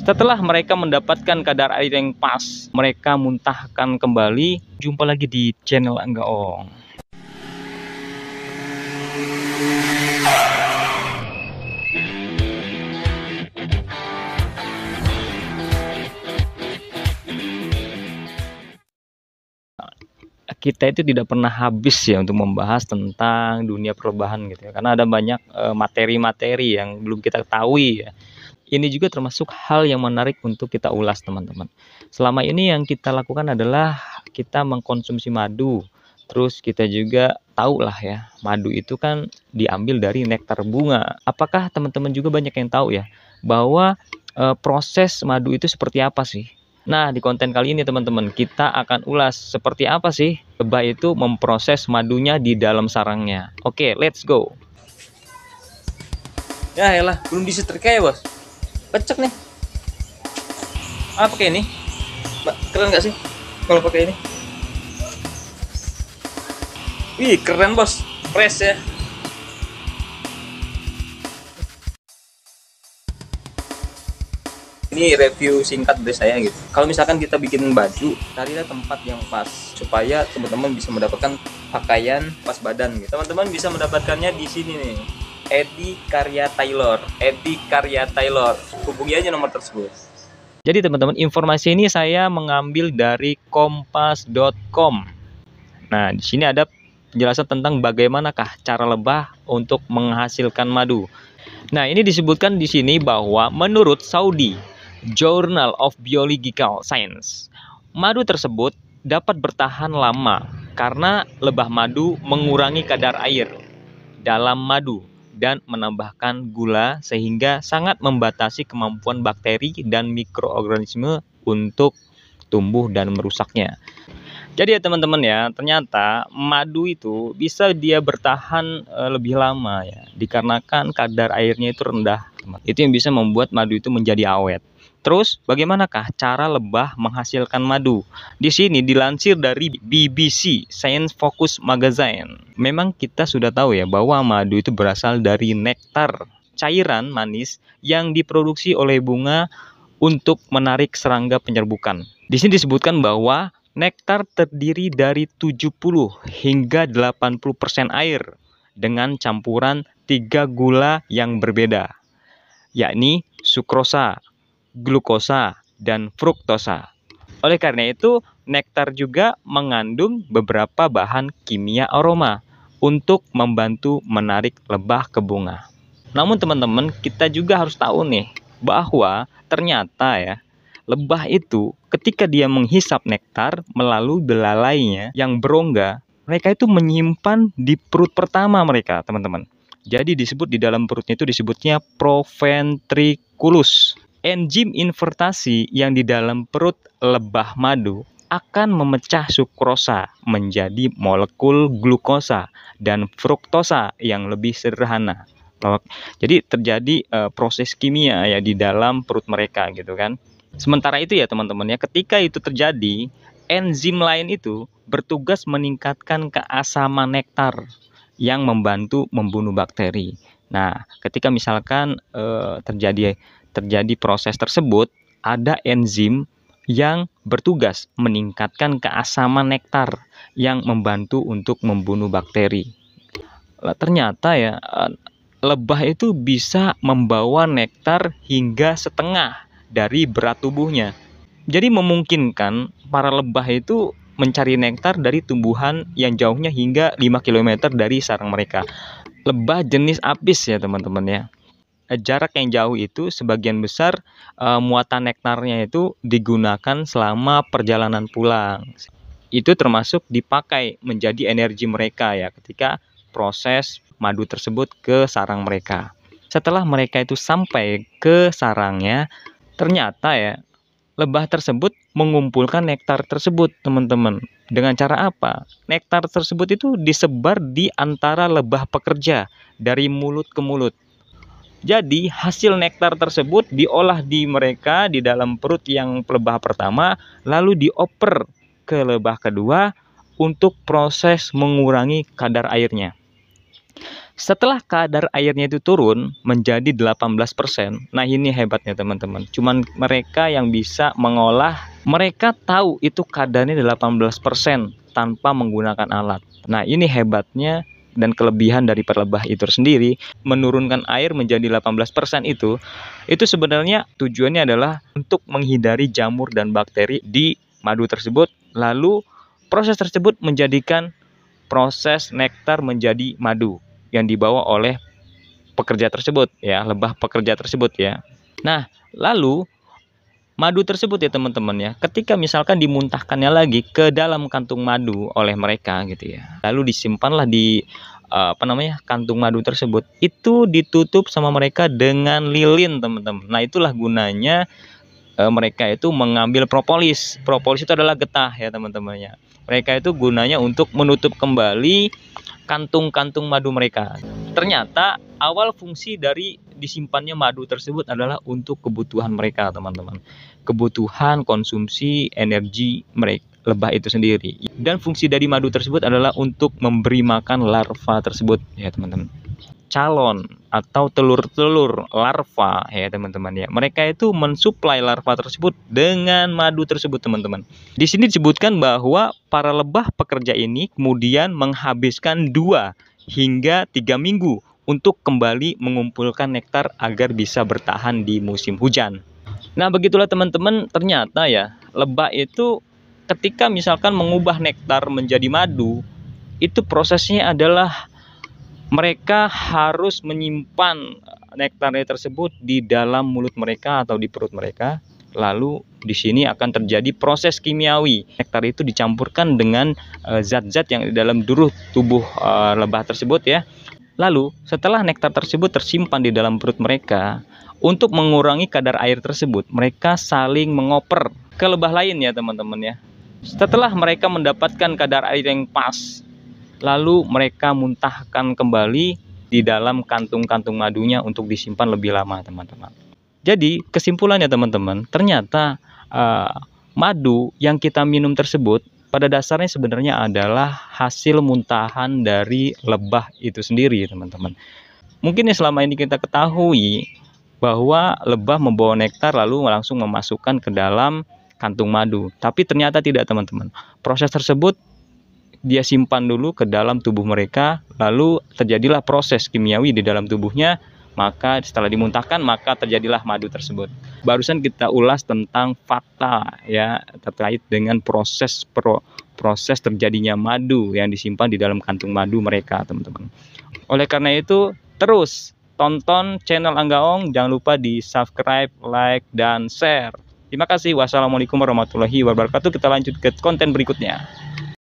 Setelah mereka mendapatkan kadar air yang pas, mereka muntahkan kembali. Jumpa lagi di channel Angga Ong. Kita itu tidak pernah habis ya untuk membahas tentang dunia perlobahan gitu ya, karena ada banyak materi-materi yang belum kita ketahui ya. Ini juga termasuk hal yang menarik untuk kita ulas, teman-teman. Selama ini yang kita lakukan adalah kita mengkonsumsi madu. Terus kita juga tahu lah ya, madu itu kan diambil dari nektar bunga. Apakah teman-teman juga banyak yang tahu ya bahwa proses madu itu seperti apa sih? Nah, di konten kali ini teman-teman, kita akan ulas seperti apa sih lebah itu memproses madunya di dalam sarangnya. Oke, let's go. Ya elah, belum disetrika ya bos. Pecek nih. Ah, pakai ini. Mbak, keren nggak sih kalau pakai ini? Wih, keren bos. Fresh ya. Ini review singkat dari saya gitu. Kalau misalkan kita bikin baju, carilah tempat yang pas supaya teman-teman bisa mendapatkan pakaian pas badan gitu. Teman-teman bisa mendapatkannya di sini nih. Edi Karya Tailor. Edi Karya Tailor. Hubungi aja nomor tersebut. Jadi teman-teman, informasi ini saya mengambil dari kompas.com. Nah, di sini ada penjelasan tentang bagaimanakah cara lebah untuk menghasilkan madu. Nah, ini disebutkan di sini bahwa menurut Saudi Journal of Biological Science, madu tersebut dapat bertahan lama karena lebah madu mengurangi kadar air dalam madu dan menambahkan gula sehingga sangat membatasi kemampuan bakteri dan mikroorganisme untuk tumbuh dan merusaknya. Jadi ya teman-teman ya, ternyata madu itu bisa dia bertahan lebih lama ya, dikarenakan kadar airnya itu rendah. Itu yang bisa membuat madu itu menjadi awet. Terus bagaimanakah cara lebah menghasilkan madu? Di sini dilansir dari BBC Science Focus Magazine. Memang kita sudah tahu ya bahwa madu itu berasal dari nektar, cairan manis yang diproduksi oleh bunga untuk menarik serangga penyerbukan. Di sini disebutkan bahwa nektar terdiri dari 70 hingga 80% air dengan campuran 3 gula yang berbeda, yakni sukrosa, glukosa, dan fruktosa. Oleh karena itu, nektar juga mengandung beberapa bahan kimia aroma untuk membantu menarik lebah ke bunga. Namun teman-teman, kita juga harus tahu nih bahwa ternyata ya, lebah itu ketika dia menghisap nektar melalui belalainya yang berongga, mereka itu menyimpan di perut pertama mereka, teman-teman. Jadi disebut di dalam perutnya itu disebutnya proventriculus. Enzim invertasi yang di dalam perut lebah madu akan memecah sukrosa menjadi molekul glukosa dan fruktosa yang lebih sederhana. Jadi terjadi proses kimia ya di dalam perut mereka gitu kan. Sementara itu ya teman-teman ya, ketika itu terjadi, enzim lain itu bertugas meningkatkan keasaman nektar yang membantu membunuh bakteri. Nah, ketika misalkan terjadi proses tersebut, ada enzim yang bertugas meningkatkan keasaman nektar yang membantu untuk membunuh bakteri. Ternyata ya, lebah itu bisa membawa nektar hingga setengah dari berat tubuhnya. Jadi memungkinkan para lebah itu mencari nektar dari tumbuhan yang jauhnya hingga 5 km dari sarang mereka. Lebah jenis apis ya teman-teman ya. Jarak yang jauh itu sebagian besar muatan nektarnya itu digunakan selama perjalanan pulang. Itu termasuk dipakai menjadi energi mereka ya ketika proses madu tersebut ke sarang mereka. Setelah mereka itu sampai ke sarangnya, ternyata ya lebah tersebut mengumpulkan nektar tersebut, teman-teman. Dengan cara apa? Nektar tersebut itu disebar di antara lebah pekerja dari mulut ke mulut. Jadi hasil nektar tersebut diolah di mereka di dalam perut yang lebah pertama, lalu dioper ke lebah kedua untuk proses mengurangi kadar airnya. Setelah kadar airnya itu turun menjadi 18%, nah ini hebatnya teman-teman. Cuman mereka yang bisa mengolah, mereka tahu itu kadarnya 18% tanpa menggunakan alat. Nah ini hebatnya dan kelebihan dari lebah itu sendiri. Menurunkan air menjadi 18% itu sebenarnya tujuannya adalah untuk menghindari jamur dan bakteri di madu tersebut. Lalu proses tersebut menjadikan proses nektar menjadi madu yang dibawa oleh pekerja tersebut ya, lebah pekerja tersebut ya. Nah, lalu madu tersebut ya teman-teman ya, ketika misalkan dimuntahkannya lagi ke dalam kantung madu oleh mereka gitu ya. Lalu disimpanlah di kantung madu tersebut. Itu ditutup sama mereka dengan lilin, teman-teman. Nah, itulah gunanya mereka itu mengambil propolis. Propolis itu adalah getah ya teman-teman ya. Mereka itu gunanya untuk menutup kembali kantung-kantung madu mereka. Ternyata awal fungsi dari disimpannya madu tersebut adalah untuk kebutuhan mereka, teman-teman. Kebutuhan konsumsi energi mereka, lebah itu sendiri. Dan fungsi dari madu tersebut adalah untuk memberi makan larva tersebut, ya teman-teman. Calon atau telur-telur larva ya teman-teman ya. Mereka itu mensuplai larva tersebut dengan madu tersebut, teman-teman. Di sini disebutkan bahwa para lebah pekerja ini kemudian menghabiskan 2 hingga 3 minggu untuk kembali mengumpulkan nektar agar bisa bertahan di musim hujan. Nah, begitulah teman-teman, ternyata ya lebah itu ketika misalkan mengubah nektar menjadi madu, itu prosesnya adalah mereka harus menyimpan nektarnya tersebut di dalam mulut mereka atau di perut mereka. Lalu di sini akan terjadi proses kimiawi. Nektar itu dicampurkan dengan zat-zat yang di dalam tubuh lebah tersebut ya. Lalu setelah nektar tersebut tersimpan di dalam perut mereka, untuk mengurangi kadar air tersebut, mereka saling mengoper ke lebah lain ya teman-teman ya. Setelah mereka mendapatkan kadar air yang pas, lalu mereka muntahkan kembali di dalam kantung-kantung madunya untuk disimpan lebih lama, teman-teman. Jadi kesimpulannya teman-teman, ternyata madu yang kita minum tersebut pada dasarnya sebenarnya adalah hasil muntahan dari lebah itu sendiri, teman-teman. Mungkin yang selama ini kita ketahui bahwa lebah membawa nektar lalu langsung memasukkan ke dalam kantung madu. Tapi ternyata tidak, teman-teman. Proses tersebut dia simpan dulu ke dalam tubuh mereka, lalu terjadilah proses kimiawi di dalam tubuhnya, maka setelah dimuntahkan maka terjadilah madu tersebut. Barusan kita ulas tentang fakta ya terkait dengan proses terjadinya madu yang disimpan di dalam kantung madu mereka, teman-teman. Oleh karena itu, terus tonton channel Angga Ong, jangan lupa di subscribe, like, dan share. Terima kasih. Wassalamualaikum warahmatullahi wabarakatuh. Kita lanjut ke konten berikutnya.